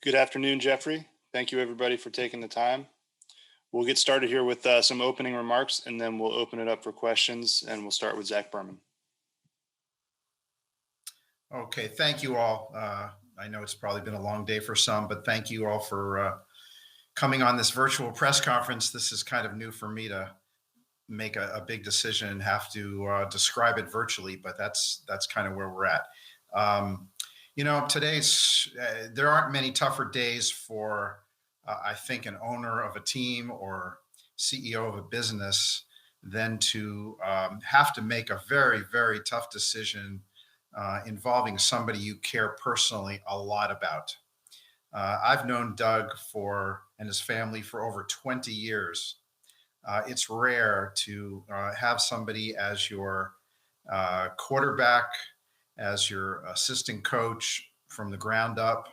Good afternoon, Jeffrey. Thank you, everybody, for taking the time. We'll get started here with some opening remarks, and then we'll open it up for questions, and we'll start with Zach Berman. Okay, thank you all. I know it's probably been a long day for some, but thank you all for coming on this virtual press conference. This is kind of new for me to make a big decision and have to describe it virtually, but that's kind of where we're at. Today's there aren't many tougher days for I think an owner of a team or CEO of a business than to have to make a very, very tough decision involving somebody you care personally a lot about. I've known Doug and his family for over 20 years. It's rare to have somebody as your quarterback, as your assistant coach from the ground up,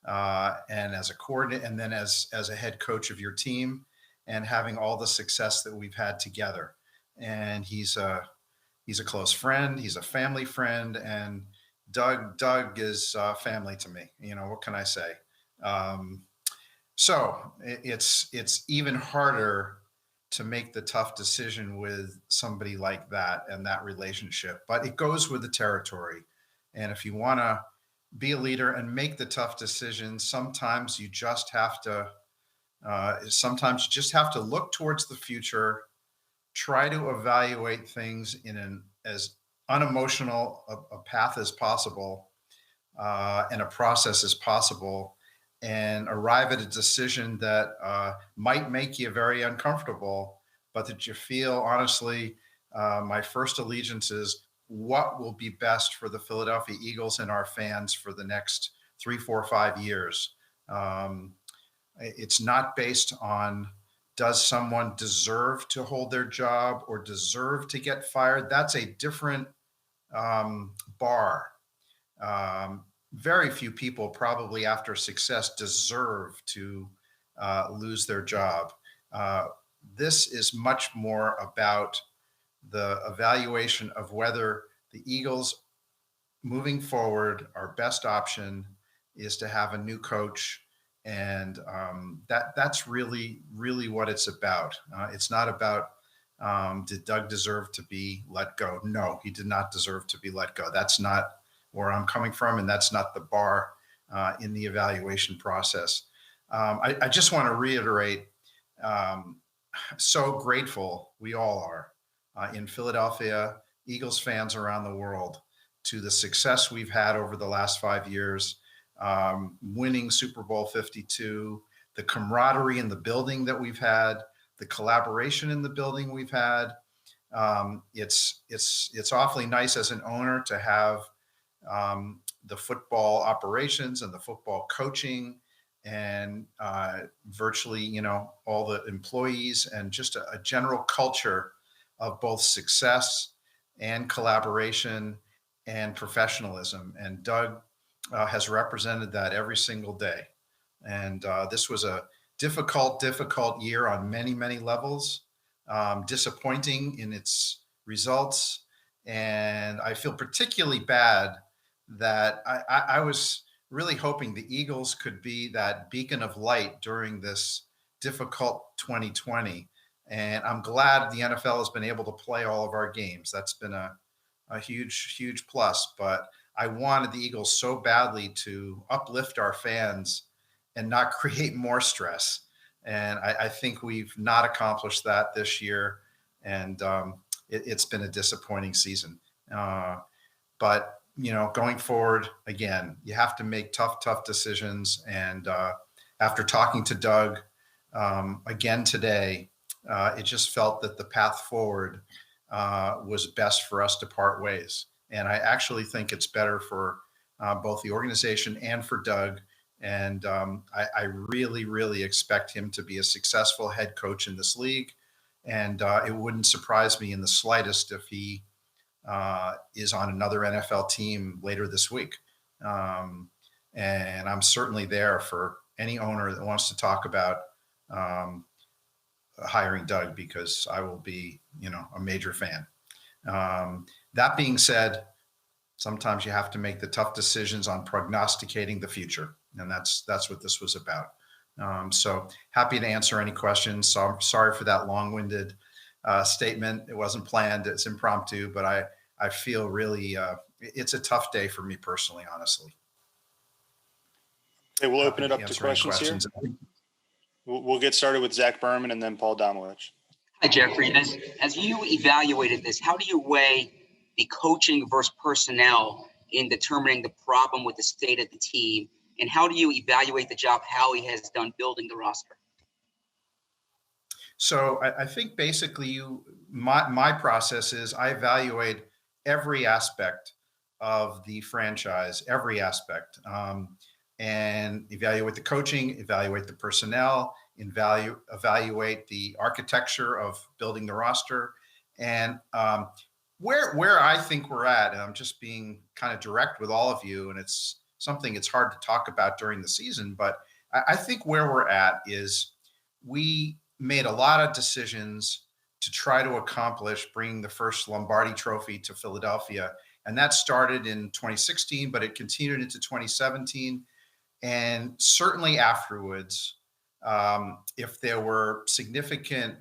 and as a coordinator, and then as a head coach of your team, and having all the success that we've had together. And he's a close friend. He's a family friend, and Doug is family to me. What can I say? So it's even harder to make the tough decision with somebody like that and that relationship, but it goes with the territory. And if you want to be a leader and make the tough decisions, sometimes you just have to look towards the future, try to evaluate things in an as unemotional a path as possible, and a process as possible, and arrive at a decision that might make you very uncomfortable, but that you feel, honestly, my first allegiance is what will be best for the Philadelphia Eagles and our fans for the next 3, 4, 5 years. It's not based on, does someone deserve to hold their job or deserve to get fired? That's a different bar. Very few people probably after success deserve to lose their job. This is much more about the evaluation of whether the Eagles moving forward, our best option is to have a new coach. And that's really, really what it's about. It's not about, did Doug deserve to be let go? No, he did not deserve to be let go. That's not where I'm coming from, and that's not the bar in the evaluation process. I just want to reiterate, so grateful we all are in Philadelphia, Eagles fans around the world, to the success we've had over the last 5 years, winning Super Bowl 52, the camaraderie in the building that we've had, the collaboration in the building we've had. It's awfully nice as an owner to have the football operations and the football coaching and virtually, all the employees, and just a general culture of both success and collaboration and professionalism. And Doug has represented that every single day. And this was a difficult year on many, many levels, disappointing in its results. And I feel particularly bad that I was really hoping the Eagles could be that beacon of light during this difficult 2020. And I'm glad the NFL has been able to play all of our games. That's been a huge, huge plus. But I wanted the Eagles so badly to uplift our fans and not create more stress. And I think we've not accomplished that this year. And it's been a disappointing season. But, going forward, again, you have to make tough decisions. And after talking to Doug again today, it just felt that the path forward was best for us to part ways. And I actually think it's better for both the organization and for Doug. And I really, really expect him to be a successful head coach in this league. And it wouldn't surprise me in the slightest if he is on another NFL team later this week. And I'm certainly there for any owner that wants to talk about hiring Doug, because I will be, a major fan. That being said, sometimes you have to make the tough decisions on prognosticating the future. And that's what this was about. So happy to answer any questions. So I'm sorry for that long-winded statement. It wasn't planned. It's impromptu, but I feel really, it's a tough day for me personally, honestly. Okay, we'll open Happy it to up to answer any questions here. questions. We'll get started with Zach Berman and then Paul Domovich. Hi, Jeffrey. As you evaluated this, how do you weigh the coaching versus personnel in determining the problem with the state of the team? And how do you evaluate the job Howie has done building the roster? So I think basically my process is I evaluate every aspect of the franchise, every aspect, and evaluate the coaching, evaluate the personnel, evaluate the architecture of building the roster, and where I think we're at. And I'm just being kind of direct with all of you, and it's something it's hard to talk about during the season, but I think where we're at is we made a lot of decisions to try to accomplish bringing the first Lombardi Trophy to Philadelphia. And that started in 2016, but it continued into 2017. And certainly afterwards, if there were significant,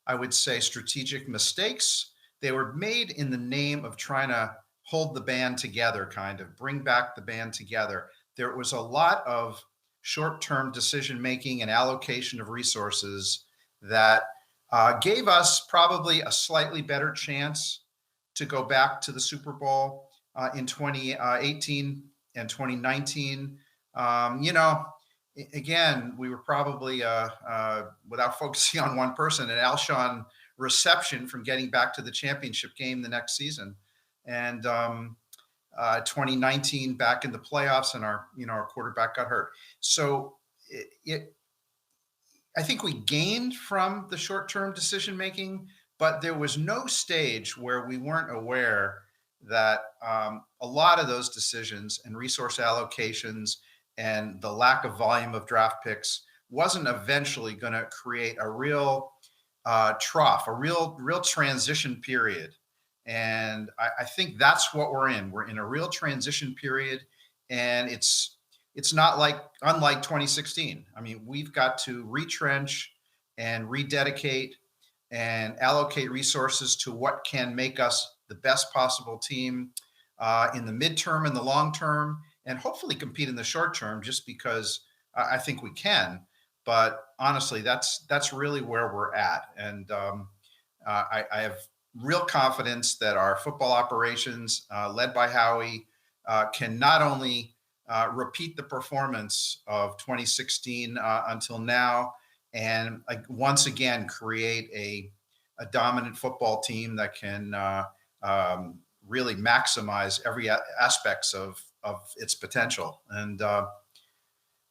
I would say, strategic mistakes, they were made in the name of trying to hold the band together, kind of bring back the band together. There was a lot of short-term decision-making and allocation of resources that gave us probably a slightly better chance to go back to the Super Bowl in 2018 and 2019. Again, we were probably, without focusing on one person, an Alshon reception from getting back to the championship game the next season. And 2019 back in the playoffs, and our quarterback got hurt. So I think we gained from the short-term decision-making, but there was no stage where we weren't aware that a lot of those decisions and resource allocations and the lack of volume of draft picks wasn't eventually going to create a real trough, a real transition period. And I think that's what we're in. We're in a real transition period, and it's not unlike 2016. I mean, we've got to retrench and rededicate and allocate resources to what can make us the best possible team in the midterm and the long term, and hopefully compete in the short term, just because I think we can. But honestly, that's really where we're at. And I have real confidence that our football operations, led by Howie, can not only repeat the performance of 2016 until now, and once again create a dominant football team that can really maximize every aspects of its potential. And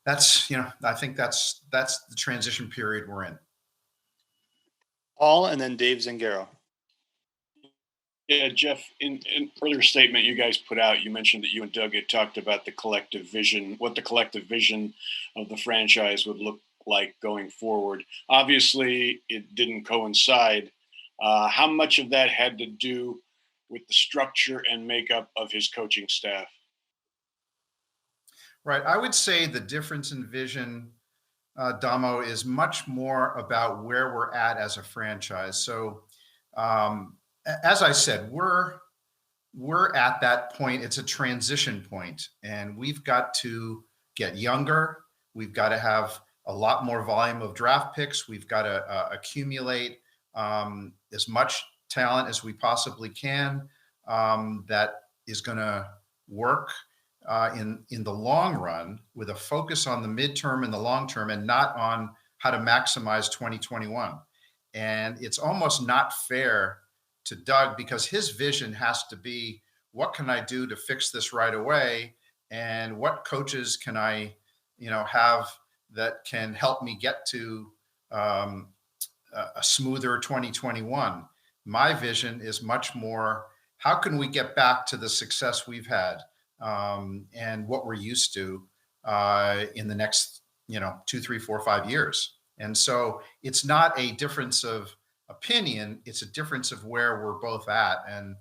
that's, I think that's the transition period we're in. Paul, and then Dave Zangaro. Yeah, Jeff, in an earlier statement you guys put out, you mentioned that you and Doug had talked about the collective vision, what the collective vision of the franchise would look like going forward. Obviously, it didn't coincide. How much of that had to do with the structure and makeup of his coaching staff? Right. I would say the difference in vision, Damo, is much more about where we're at as a franchise. So, as I said, we're at that point. It's a transition point, and we've got to get younger. We've got to have a lot more volume of draft picks. We've got to accumulate as much talent as we possibly can that is going to work in the long run, with a focus on the midterm and the long term, and not on how to maximize 2021. And it's almost not fair to Doug, because his vision has to be, what can I do to fix this right away? And what coaches can I, have that can help me get to a smoother 2021? My vision is much more, how can we get back to the success we've had and what we're used to in the next, 2, 3, 4, 5 years? And so it's not a difference of opinion, it's a difference of where we're both at. And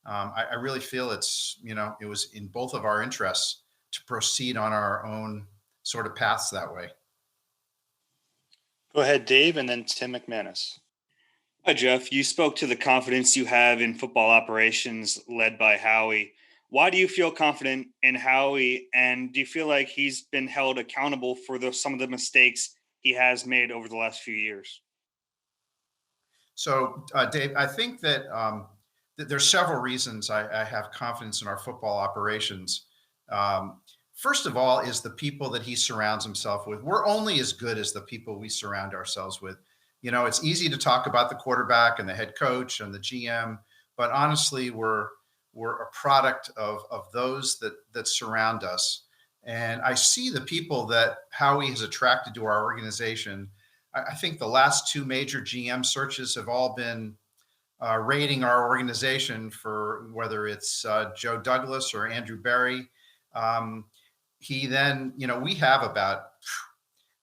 I really feel it's, it was in both of our interests to proceed on our own sort of paths that way. Go ahead, Dave, and then Tim McManus. Hi, Jeff. You spoke to the confidence you have in football operations led by Howie. Why do you feel confident in Howie, and do you feel like he's been held accountable for some of the mistakes he has made over the last few years? So, Dave, I think that there's several reasons I have confidence in our football operations. First of all, is the people that he surrounds himself with. We're only as good as the people we surround ourselves with. You know, it's easy to talk about the quarterback and the head coach and the GM, but honestly, we're a product of those that surround us. And I see the people that Howie has attracted to our organization. I think the last two major GM searches have all been rating our organization for whether it's Joe Douglas or Andrew Berry. He then, we have about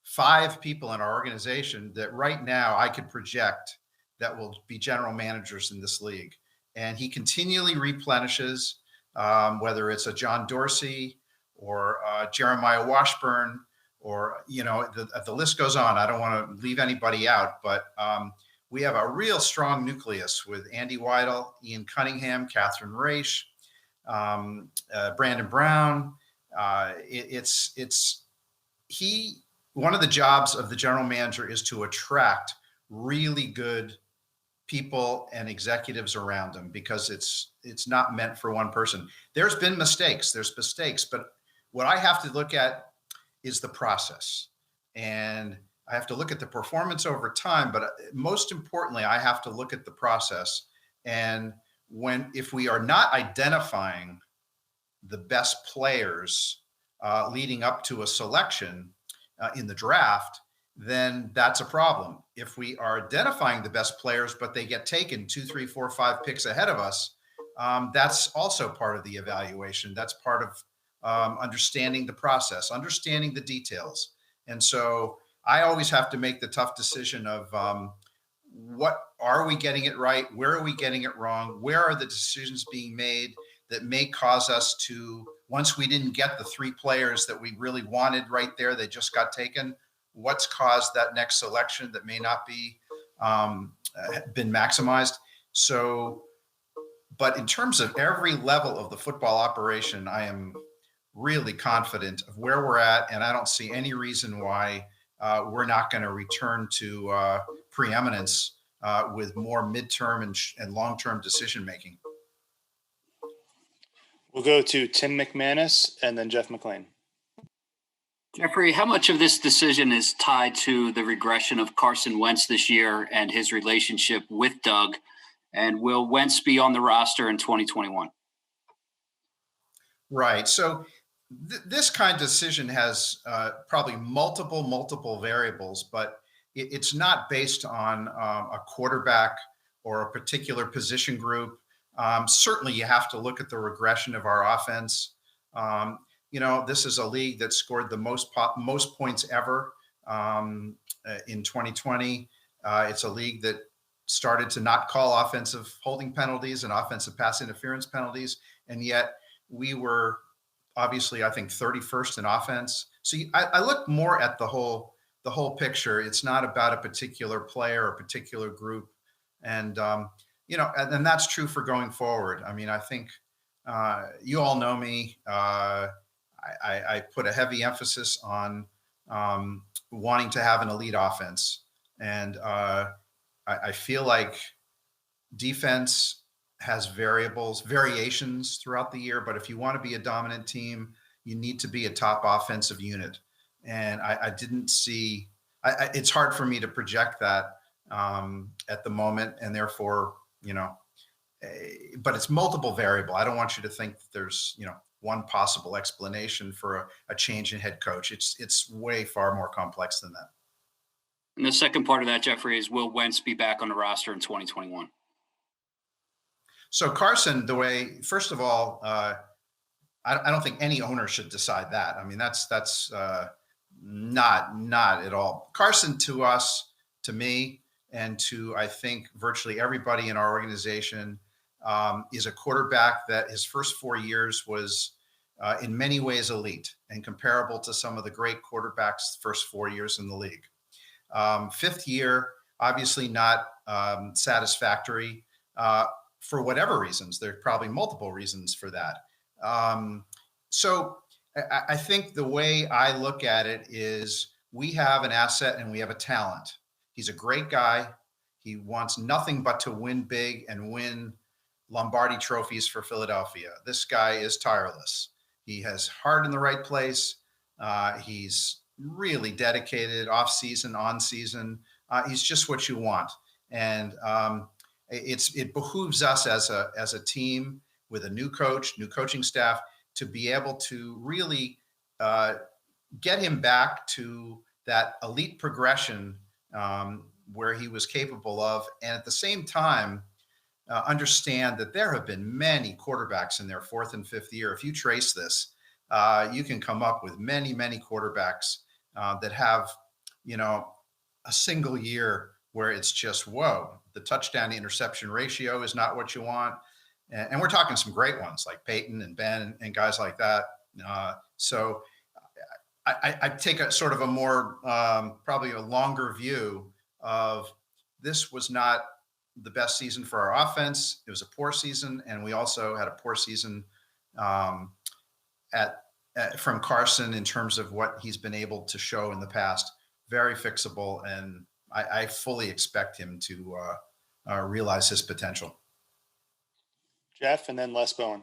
5 people in our organization that right now I could project that will be general managers in this league. And he continually replenishes, whether it's a John Dorsey or Jeremiah Washburn, or, the list goes on. I don't want to leave anybody out, but we have a real strong nucleus with Andy Weidel, Ian Cunningham, Catherine Raish, Brandon Brown. One of the jobs of the general manager is to attract really good people and executives around him, because it's not meant for one person. There's mistakes, but what I have to look at is the process, and I have to look at the performance over time, but most importantly, I have to look at the process. And if we are not identifying the best players leading up to a selection in the draft, then that's a problem. If we are identifying the best players, but they get taken 2, 3, 4, 5 picks ahead of us, that's also part of the evaluation. That's part of understanding the process, understanding the details. And so I always have to make the tough decision of what are we getting it right? Where are we getting it wrong? Where are the decisions being made that may cause us to, once we didn't get the 3 players that we really wanted right there, they just got taken, what's caused that next selection that may not be been maximized? So, but in terms of every level of the football operation, I am really confident of where we're at, and I don't see any reason why we're not going to return to preeminence with more midterm and long-term decision making. We'll go to Tim McManus and then Jeff McLean. Jeffrey, how much of this decision is tied to the regression of Carson Wentz this year and his relationship with Doug? And will Wentz be on the roster in 2021? Right. So this kind of decision has probably multiple variables, but it's not based on a quarterback or a particular position group. Certainly, you have to look at the regression of our offense. This is a league that scored the most points ever in 2020. It's a league that started to not call offensive holding penalties and offensive pass interference penalties, and yet we were obviously, I think, 31st in offense. So I look more at the whole picture. It's not about a particular player or a particular group, and and that's true for going forward. I mean, I think you all know me. I put a heavy emphasis on wanting to have an elite offense, and I feel like defense has variations throughout the year, but if you want to be a dominant team, you need to be a top offensive unit. And I didn't see, it's hard for me to project that at the moment. And therefore, but it's multiple variable. I don't want you to think that there's, one possible explanation for a change in head coach. It's way far more complex than that. And the second part of that, Jeffrey, is will Wentz be back on the roster in 2021? So Carson, first of all, I don't think any owner should decide that. I mean, that's not at all. Carson, to us, to me, and to, I think, virtually everybody in our organization, is a quarterback that his first 4 years was in many ways elite and comparable to some of the great quarterbacks first 4 years in the league. Fifth year, obviously not satisfactory for whatever reasons. There's probably multiple reasons for that. So I think the way I look at it is we have an asset and we have a talent. He's a great guy. He wants nothing but to win big and win Lombardi trophies for Philadelphia. This guy is tireless. He has heart in the right place. He's really dedicated off season, on season. He's just what you want. And it behooves us as a team with a new coach, new coaching staff, to be able to really get him back to that elite progression where he was capable of. And at the same time, understand that there have been many quarterbacks in their fourth and fifth year. If you trace this, you can come up with many, many quarterbacks that have, a single year where it's just, whoa, the touchdown to interception ratio is not what you want. And we're talking some great ones like Peyton and Ben and guys like that. So I take a sort of a more, probably a longer view of this was not the best season for our offense. It was a poor season. And we also had a poor season from Carson in terms of what he's been able to show in the past. Very fixable. And I fully expect him to realize his potential. Jeff, and then Les Bowen.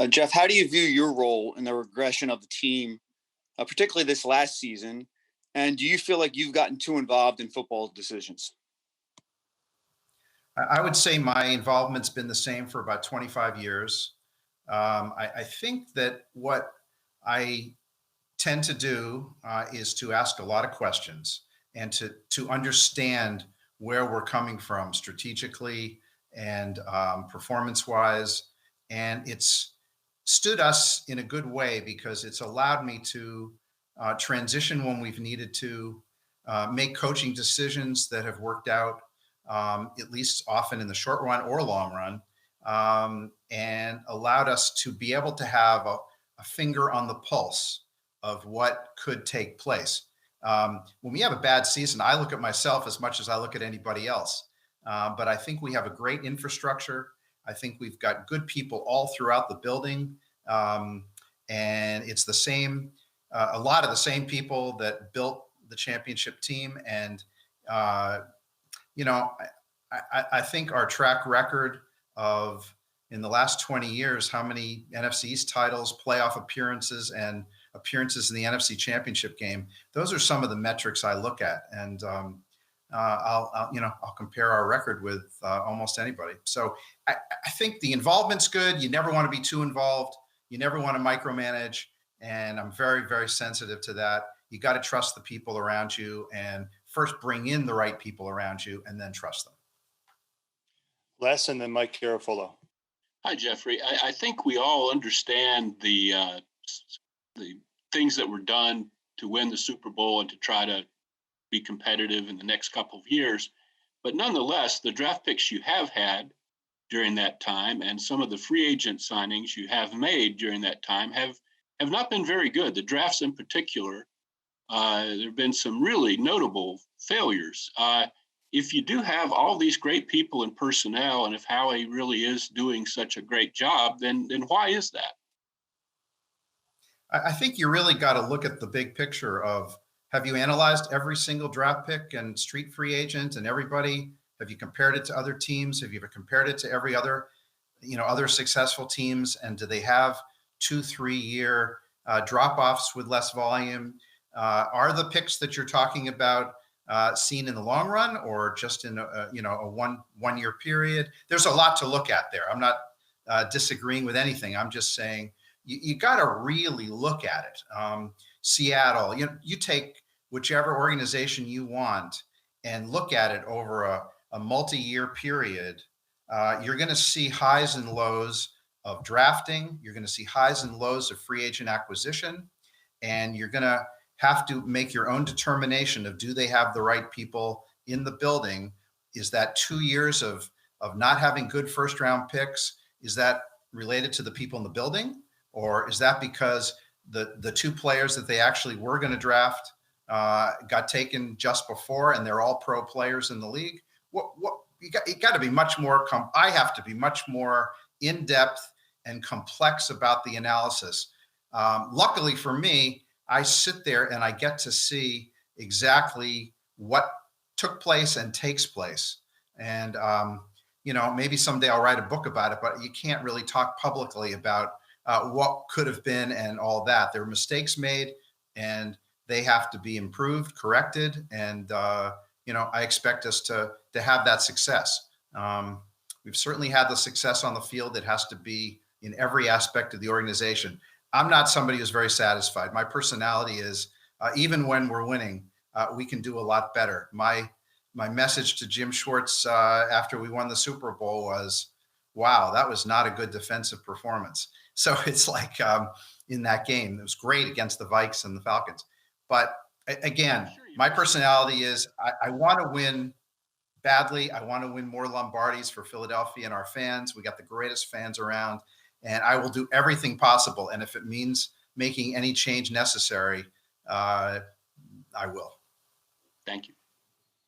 Jeff, how do you view your role in the regression of the team, particularly this last season? And do you feel like you've gotten too involved in football decisions? I would say my involvement's been the same for about 25 years. I think that what I tend to do is to ask a lot of questions and to understand where we're coming from strategically and performance-wise. And it's stood us in a good way because it's allowed me to transition when we've needed to, make coaching decisions that have worked out, at least often in the short run or long run, and allowed us to be able to have a finger on the pulse of what could take place. When we have a bad season, I look at myself as much as I look at anybody else. But I think we have a great infrastructure. I think we've got good people all throughout the building. And it's the same, a lot of the same people that built the championship team. And, I think our track record of in the last 20 years, how many NFC East titles, playoff appearances, and appearances in the NFC Championship game, those are some of the metrics I look at. And I'll compare our record with almost anybody. So I think the involvement's good. You never want to be too involved. You never want to micromanage. And I'm very, very sensitive to that. You got to trust the people around you and first bring in the right people around you and then trust them. Les, and then Mike Garofolo. Hi, Jeffrey. I think we all understand the things that were done to win the Super Bowl and to try to be competitive in the next couple of years. But nonetheless, the draft picks you have had during that time and some of the free agent signings you have made during that time have not been very good. The drafts in particular, there have been some really notable failures. If you do have all these great people and personnel, and if Howie really is doing such a great job, then why is that? I think you really got to look at the big picture of, have you analyzed every single draft pick and street free agent and everybody? Have you compared it to other teams? Have you ever compared it to every other, other successful teams? And do they have 2-3 year drop-offs with less volume? Are the picks that you're talking about seen in the long run or just in a one year period? There's a lot to look at there. I'm not disagreeing with anything. I'm just saying you got to really look at it. Seattle, you take whichever organization you want and look at it over a multi-year period. You're going to see highs and lows of drafting. You're going to see highs and lows of free agent acquisition, and you're going to have to make your own determination of, do they have the right people in the building? Is that 2 years of not having good first round picks? Is that related to the people in the building? Or is that because the two players that they actually were going to draft got taken just before, and they're all pro players in the league? What you got to be much more. I have to be much more in depth and complex about the analysis. Luckily for me, I sit there and I get to see exactly what took place and takes place. And maybe someday I'll write a book about it, but you can't really talk publicly about what could have been and all that. There were mistakes made, and they have to be improved, corrected, and I expect us to have that success. We've certainly had the success on the field. It has to be in every aspect of the organization. I'm not somebody who's very satisfied. My personality is, even when we're winning, we can do a lot better. My message to Jim Schwartz after we won the Super Bowl was, wow, that was not a good defensive performance. So it's like in that game, it was great against the Vikes and the Falcons. But again, my personality is I want to win badly. I want to win more Lombardis for Philadelphia and our fans. We got the greatest fans around, and I will do everything possible. And if it means making any change necessary, I will. Thank you.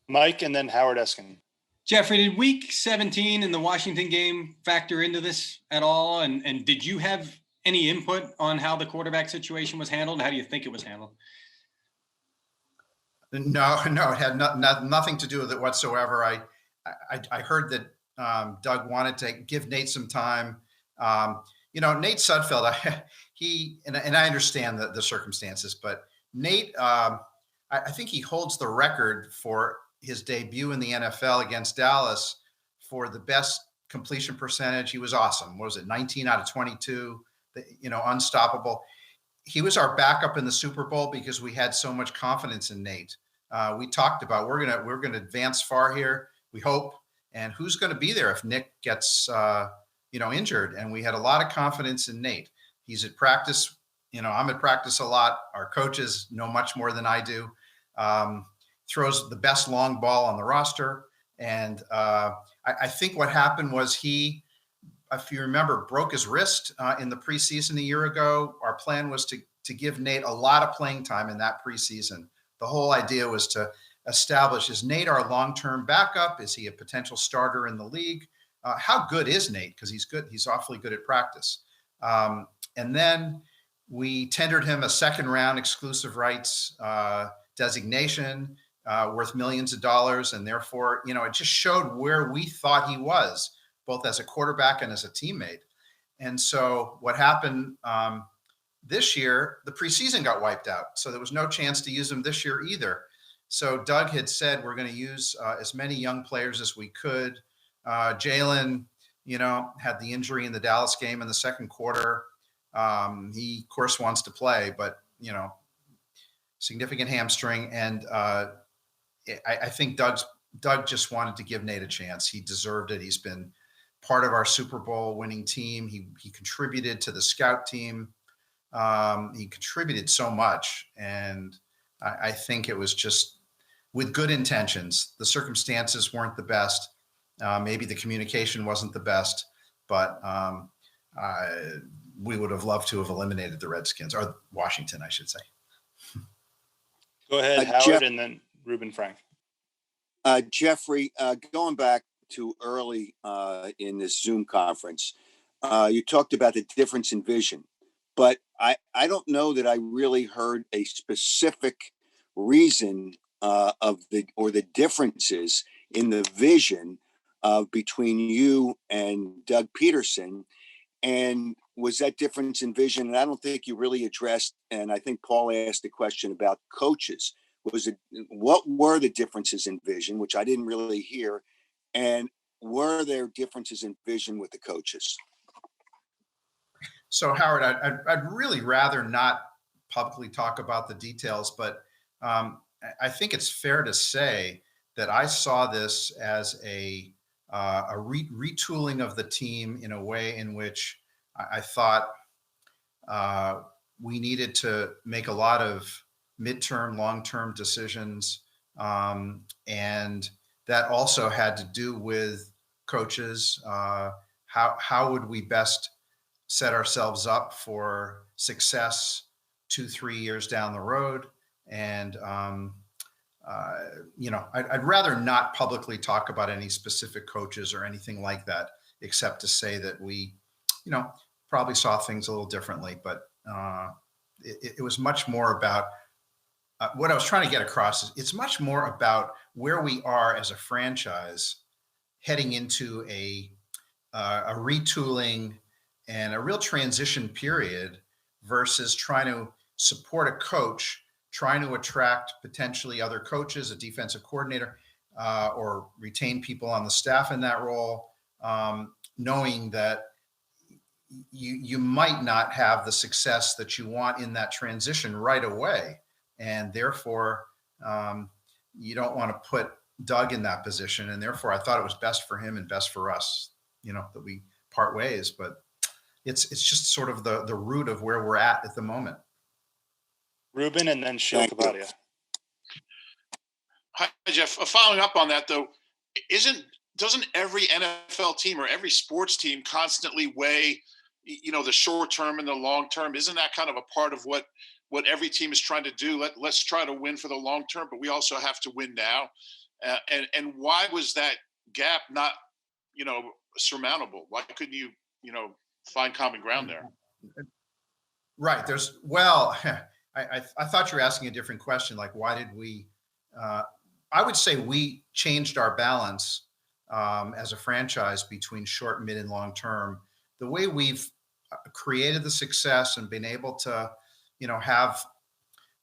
Mike, and then Howard Eskin. Jeffrey, did week 17 in the Washington game factor into this at all? And did you have any input on how the quarterback situation was handled? How do you think it was handled? No, it had nothing to do with it whatsoever. I heard that Doug wanted to give Nate some time. Nate Sudfeld, and I understand the circumstances, but Nate, I think he holds the record for his debut in the NFL against Dallas for the best completion percentage. He was awesome. What was it? 19 out of 22, unstoppable. He was our backup in the Super Bowl because we had so much confidence in Nate. We talked about we're gonna advance far here, we hope, and who's going to be there if Nick gets injured. And we had a lot of confidence in Nate. He's at practice. I'm at practice a lot. Our coaches know much more than I do. Throws the best long ball on the roster. And I think what happened was he, if you remember, broke his wrist in the preseason a year ago. Our plan was to give Nate a lot of playing time in that preseason. The whole idea was to establish, is Nate our long-term backup? Is he a potential starter in the league? How good is Nate? Because he's good. He's awfully good at practice. And then we tendered him a second round exclusive rights designation worth millions of dollars. And therefore, it just showed where we thought he was, both as a quarterback and as a teammate. And so what happened this year, the preseason got wiped out. So there was no chance to use him this year either. So Doug had said, we're going to use as many young players as we could. Jalen, had the injury in the Dallas game in the second quarter. He, of course, wants to play, but, significant hamstring. And I think Doug just wanted to give Nate a chance. He deserved it. He's been part of our Super Bowl winning team. He contributed to the scout team. He contributed so much. And I think it was just with good intentions. The circumstances weren't the best. Maybe the communication wasn't the best, but we would have loved to have eliminated the Redskins, or Washington, I should say. Go ahead, Howard, and then Ruben Frank. Jeffrey, going back to early in this Zoom conference, you talked about the difference in vision, but I don't know that I really heard a specific reason of the differences in the vision between you and Doug Pederson. And was that difference in vision? And I don't think you really addressed, and I think Paul asked a question about coaches. What were the differences in vision, which I didn't really hear, and were there differences in vision with the coaches? So Howard, I'd really rather not publicly talk about the details, but I think it's fair to say that I saw this as a retooling of the team in a way in which I thought we needed to make a lot of midterm, long-term decisions. And that also had to do with coaches. How would we best set ourselves up for success 2-3 years down the road. And, I'd rather not publicly talk about any specific coaches or anything like that, except to say that we, probably saw things a little differently. But it was much more about what I was trying to get across is it's much more about where we are as a franchise heading into a retooling and a real transition period versus trying to support a coach, trying to attract potentially other coaches, a defensive coordinator, or retain people on the staff in that role, knowing that you might not have the success that you want in that transition right away. And therefore, you don't want to put Doug in that position. And therefore, I thought it was best for him and best for us, that we part ways. But it's just sort of the root of where we're at the moment. Ruben and then Sheil Kapadia. Hi, Jeff. Following up on that, though, doesn't every NFL team or every sports team constantly weigh, the short term and the long term? Isn't that kind of a part of what every team is trying to do? Let's try to win for the long term, but we also have to win now. And why was that gap not, surmountable? Why couldn't you, find common ground there? Right. I thought you were asking a different question. Like, why did we, I would say we changed our balance as a franchise between short, mid, and long term. The way we've created the success and been able to, have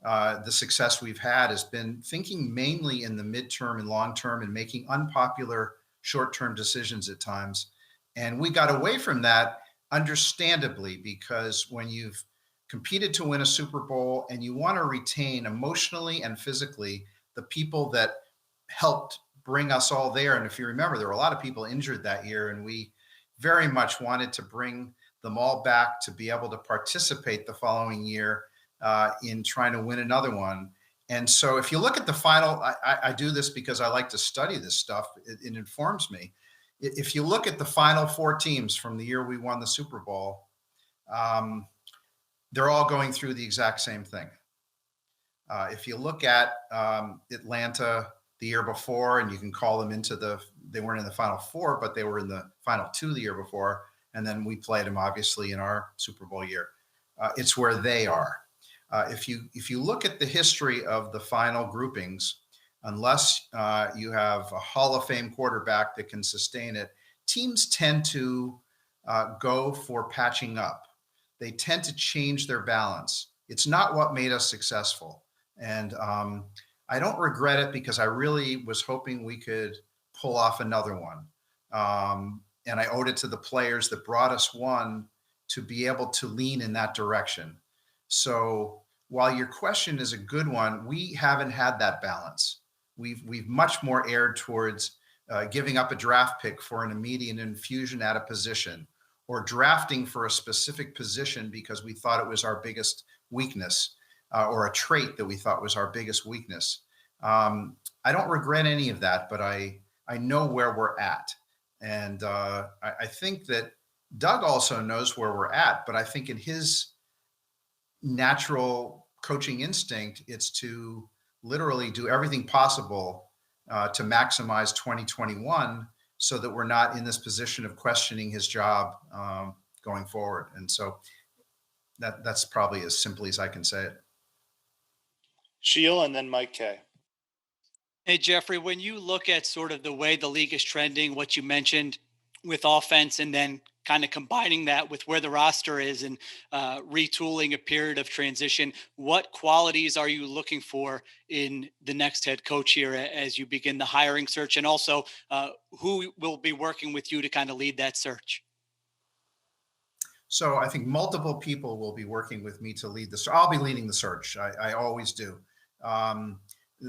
the success we've had has been thinking mainly in the midterm and long term and making unpopular short-term decisions at times. And we got away from that, understandably, because when you've competed to win a Super Bowl and you want to retain emotionally and physically the people that helped bring us all there. And if you remember, there were a lot of people injured that year, and we very much wanted to bring them all back to be able to participate the following year in trying to win another one. And so if you look at the final, I do this because I like to study this stuff. It informs me. If you look at the final 4 teams from the year we won the Super Bowl, they're all going through the exact same thing. If you look at Atlanta the year before, and you can call them they weren't in the final 4, but they were in the final 2 the year before. And then we played them obviously in our Super Bowl year. It's where they are. If you look at the history of the final groupings, unless you have a Hall of Fame quarterback that can sustain it, teams tend to go for patching up. They tend to change their balance. It's not what made us successful. And I don't regret it because I really was hoping we could pull off another one. And I owed it to the players that brought us one to be able to lean in that direction. So while your question is a good one, we haven't had that balance. We've much more erred towards giving up a draft pick for an immediate infusion at a position, or drafting for a specific position because we thought it was our biggest weakness, or a trait that we thought was our biggest weakness. I don't regret any of that, but I know where we're at. And I think that Doug also knows where we're at, but I think in his natural coaching instinct, it's to literally do everything possible to maximize 2021 so that we're not in this position of questioning his job going forward. And so that's probably as simply as I can say it. Sheil and then Mike K. Hey, Jeffrey, when you look at sort of the way the league is trending, what you mentioned with offense, and then kind of combining that with where the roster is and retooling a period of transition, what qualities are you looking for in the next head coach here as you begin the hiring search? And also who will be working with you to kind of lead that search? So I think multiple people will be working with me to lead this. I'll be leading the search. I always do.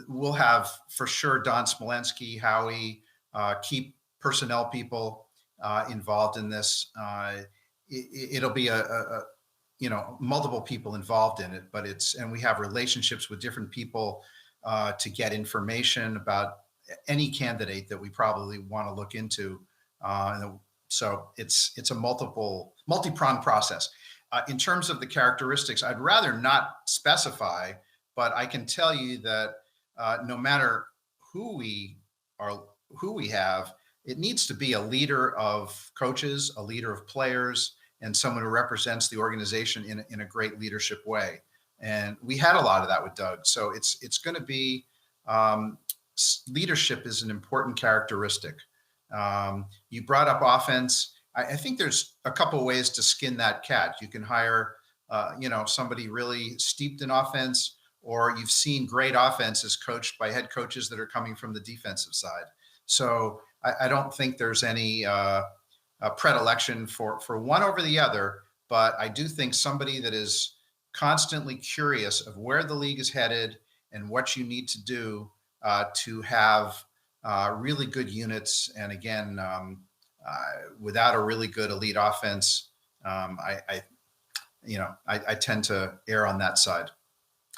We'll have for sure Don Smolensky, Howie, keep personnel people involved in this. It'll be a multiple people involved in it, but and we have relationships with different people to get information about any candidate that we probably want to look into So it's a multi-pronged process. In terms of the characteristics, I'd rather not specify, but I can tell you that no matter who we have, it needs to be a leader of coaches, a leader of players, and someone who represents the organization in a great leadership way. And we had a lot of that with Doug. So it's going to be leadership is an important characteristic. You brought up offense. I think there's a couple of ways to skin that cat. You can hire, somebody really steeped in offense, or you've seen great offenses coached by head coaches that are coming from the defensive side. So I don't think there's any predilection for one over the other, but I do think somebody that is constantly curious of where the league is headed and what you need to do to have really good units. And again, without a really good elite offense, I tend to err on that side,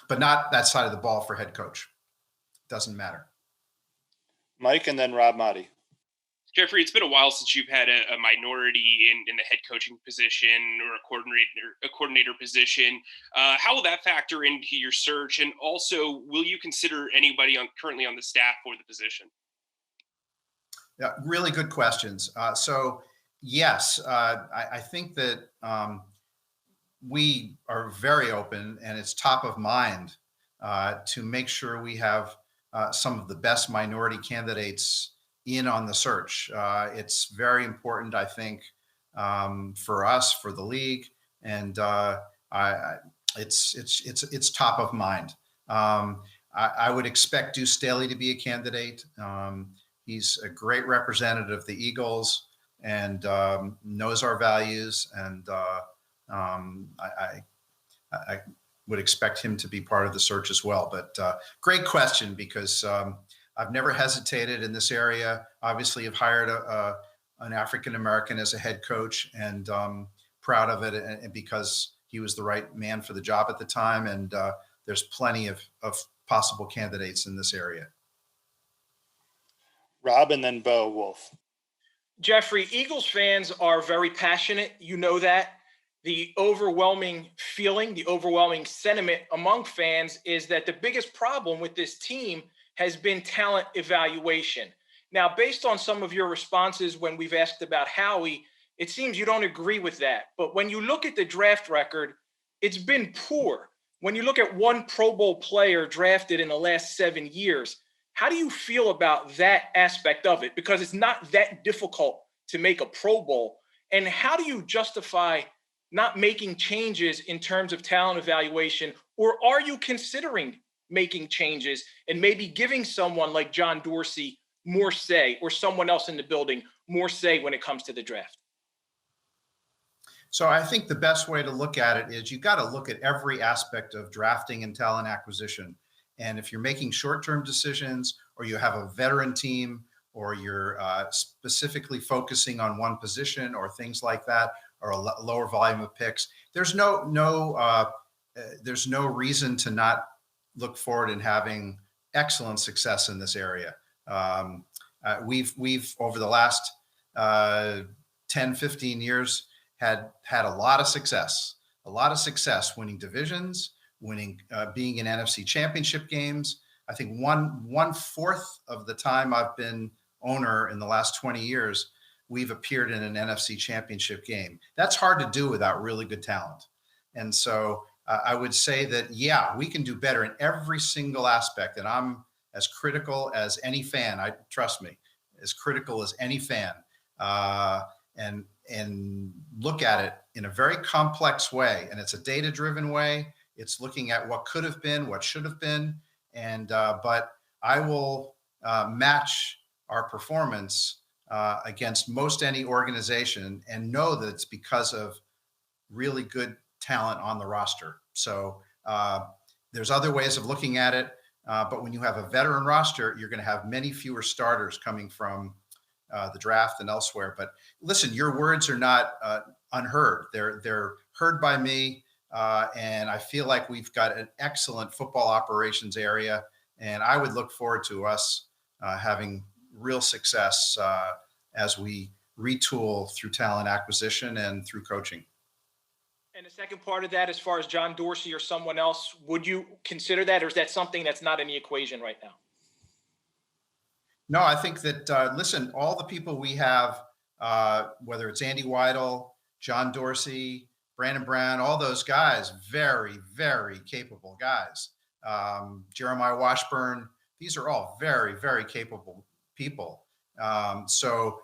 but not that side of the ball for head coach. Doesn't matter. Mike, and then Rob Motti. Jeffrey, it's been a while since you've had a minority in the head coaching position or a coordinator position. How will that factor into your search? And also, will you consider anybody currently on the staff for the position? Yeah, really good questions. So yes, I think that we are very open, and it's top of mind to make sure we have some of the best minority candidates in on the search. It's very important, I think, for us, for the league, and it's top of mind. I would expect Deuce Staley to be a candidate. He's a great representative of the Eagles and knows our values, and I would expect him to be part of the search as well. But great question, because I've never hesitated in this area. Obviously, I've hired an African-American as a head coach, and proud of it, and because he was the right man for the job at the time. And there's plenty of possible candidates in this area. Rob, and then Bo Wolf. Jeffrey, Eagles fans are very passionate. You know that. The overwhelming feeling, the overwhelming sentiment among fans is that the biggest problem with this team has been talent evaluation. Now, based on some of your responses when we've asked about Howie, it seems you don't agree with that. But when you look at the draft record, it's been poor. When you look at one Pro Bowl player drafted in the last 7 years, how do you feel about that aspect of it? Because it's not that difficult to make a Pro Bowl. And how do you justify not making changes in terms of talent evaluation? Or are you considering making changes and maybe giving someone like John Dorsey more say, or someone else in the building more say when it comes to the draft? So I think the best way to look at it is you got to look at every aspect of drafting and talent acquisition. And if you're making short-term decisions, or you have a veteran team, or you're specifically focusing on one position or things like that, or a lower volume of picks, there's no reason to not look forward in having excellent success in this area. We've over the last 10, 15 years had a lot of success winning divisions, being in NFC championship games. I think one fourth of the time I've been owner in the last 20 years, we've appeared in an NFC championship game. That's hard to do without really good talent. And so I would say that, yeah, we can do better in every single aspect. And I'm as critical as any fan, trust me, as critical as any fan, and look at it in a very complex way. And it's a data-driven way. It's looking at what could have been, what should have been. And but I will match our performance against most any organization, and know that it's because of really good talent on the roster. So there's other ways of looking at it. But when you have a veteran roster, you're going to have many fewer starters coming from the draft and elsewhere. But listen, your words are not unheard. They're heard by me. And I feel like we've got an excellent football operations area. And I would look forward to us having real success as we retool through talent acquisition and through coaching. And the second part of that, as far as John Dorsey or someone else, would you consider that, or is that something that's not in the equation right now? No, I think that, listen, all the people we have, whether it's Andy Weidel, John Dorsey, Brandon Brown, all those guys, very, very capable guys. Jeremiah Washburn, these are all very, very capable people. So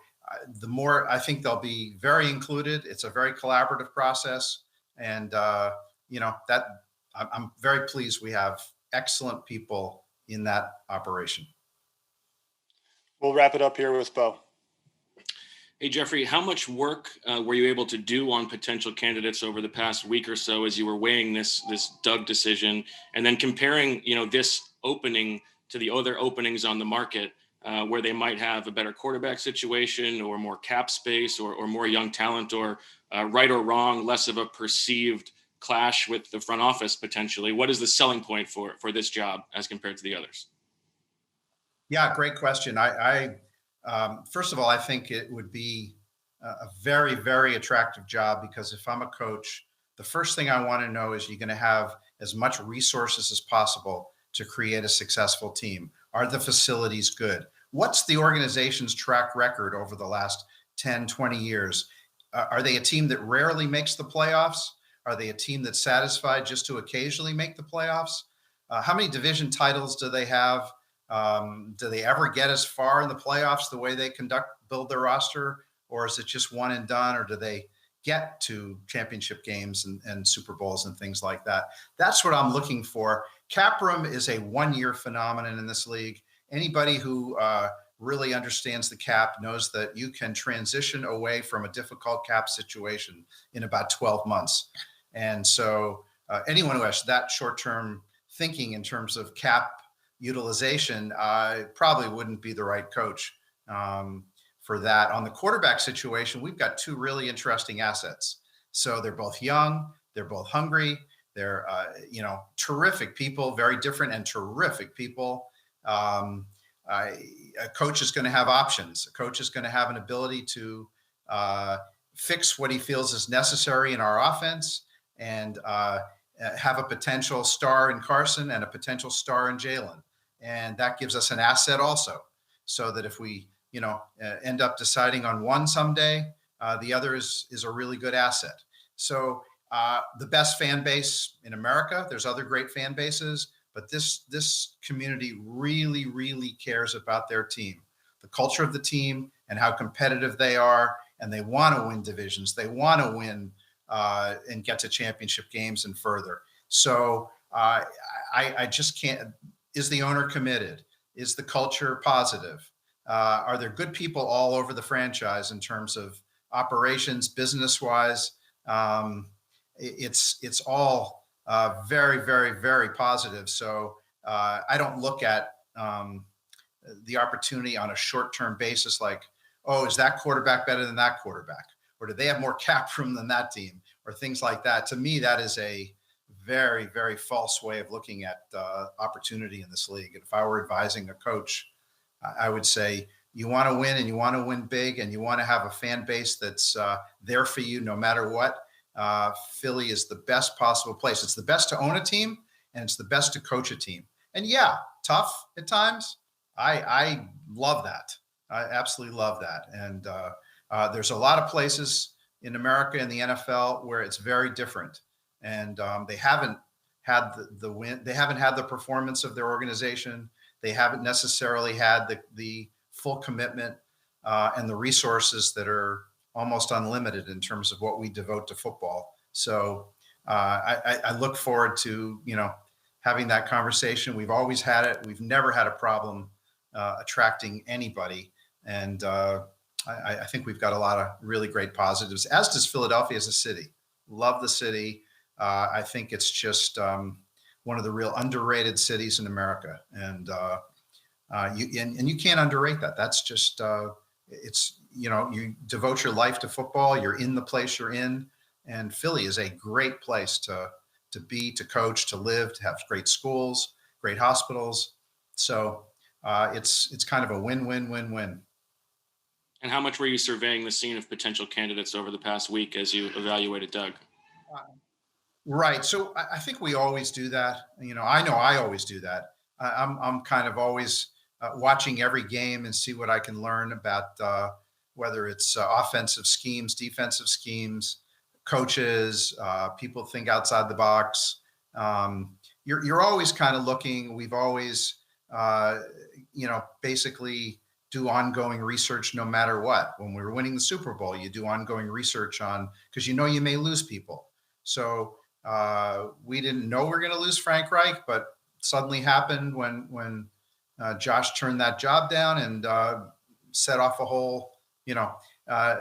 the more, I think they'll be very included. It's a very collaborative process. And, that I'm very pleased we have excellent people in that operation. We'll wrap it up here with Bo. Hey, Jeffrey, how much work were you able to do on potential candidates over the past week or so as you were weighing this Doug decision, and then comparing, this opening to the other openings on the market where they might have a better quarterback situation or more cap space or more young talent or right or wrong, less of a perceived clash with the front office potentially? What is the selling point for this job as compared to the others? Yeah, great question. I first of all, I think it would be a very, very attractive job, because if I'm a coach, the first thing I want to know is you're going to have as much resources as possible to create a successful team. Are the facilities good? What's the organization's track record over the last 10, 20 years? Are they a team that rarely makes the playoffs? Are they a team that's satisfied just to occasionally make the playoffs? How many division titles do they have? Do they ever get as far in the playoffs the way they build their roster? Or is it just one and done? Or do they get to championship games and Super Bowls and things like that? That's what I'm looking for. Cap room is a one-year phenomenon in this league. Anybody who really understands the cap knows that you can transition away from a difficult cap situation in about 12 months. And so anyone who has that short-term thinking in terms of cap utilization probably wouldn't be the right coach for that. On the quarterback situation, we've got two really interesting assets. So they're both young, they're both hungry, they're terrific people, very different and terrific people. A coach is going to have options. A coach is going to have an ability to fix what he feels is necessary in our offense, and have a potential star in Carson and a potential star in Jalen. And that gives us an asset also, so that if we, end up deciding on one someday, the other is a really good asset. So the best fan base in America, there's other great fan bases, but this community really, really cares about their team, the culture of the team and how competitive they are. And they want to win divisions. They want to win and get to championship games and further. So I just can't. Is the owner committed? Is the culture positive? Are there good people all over the franchise in terms of operations, business-wise? It's all very, very, very positive. So I don't look at the opportunity on a short-term basis like, oh, is that quarterback better than that quarterback? Or do they have more cap room than that team? Or things like that. To me, that is a very, very false way of looking at opportunity in this league. And if I were advising a coach, I would say, you want to win, and you want to win big, and you want to have a fan base that's there for you no matter what. Philly is the best possible place. It's the best to own a team, and it's the best to coach a team. And yeah, tough at times. I love that. I absolutely love that. And there's a lot of places in America and the NFL where it's very different. And they haven't had the win. They haven't had the performance of their organization. They haven't necessarily had the full commitment and the resources that are almost unlimited in terms of what we devote to football. So I look forward to, having that conversation. We've always had it. We've never had a problem attracting anybody. And I think we've got a lot of really great positives, as does Philadelphia as a city. Love the city. I think it's just one of the real underrated cities in America. And you can't underrate that. That's just, you devote your life to football. You're in the place you're in. And Philly is a great place to be, to coach, to live, to have great schools, great hospitals. So it's kind of a win-win-win-win. And how much were you surveying the scene of potential candidates over the past week as you evaluated Doug? Right. So I think we always do that. I know I always do that. I'm kind of always watching every game and see what I can learn about whether it's offensive schemes, defensive schemes, coaches, people think outside the box. You're always kind of looking. We've always, basically do ongoing research no matter what. When we were winning the Super Bowl, you do ongoing research on, because you may lose people. So we didn't know we were going to lose Frank Reich, but suddenly happened when Josh turned that job down and set off a whole,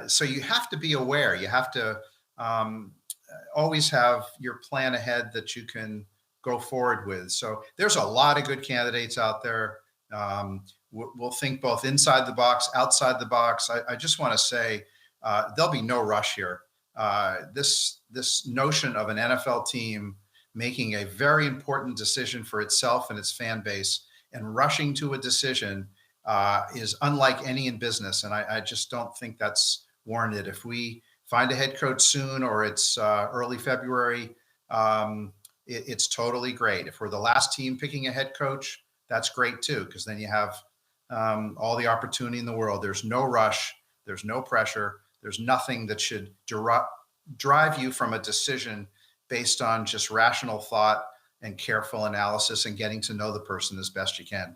so you have to be aware. You have to always have your plan ahead that you can go forward with. So there's a lot of good candidates out there. We'll think both inside the box, outside the box. I just want to say there'll be no rush here. This notion of an NFL team making a very important decision for itself and its fan base and rushing to a decision is unlike any in business. And I just don't think that's warranted. If we find a head coach soon or it's early February, it's totally great. If we're the last team picking a head coach, that's great too, because then you have all the opportunity in the world. There's no rush. There's no pressure. There's nothing that should drive you from a decision based on just rational thought and careful analysis and getting to know the person as best you can.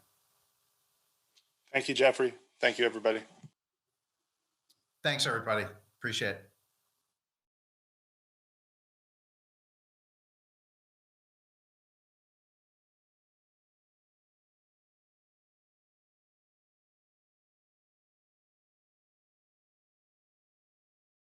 Thank you, Jeffrey. Thank you, everybody. Thanks, everybody. Appreciate it.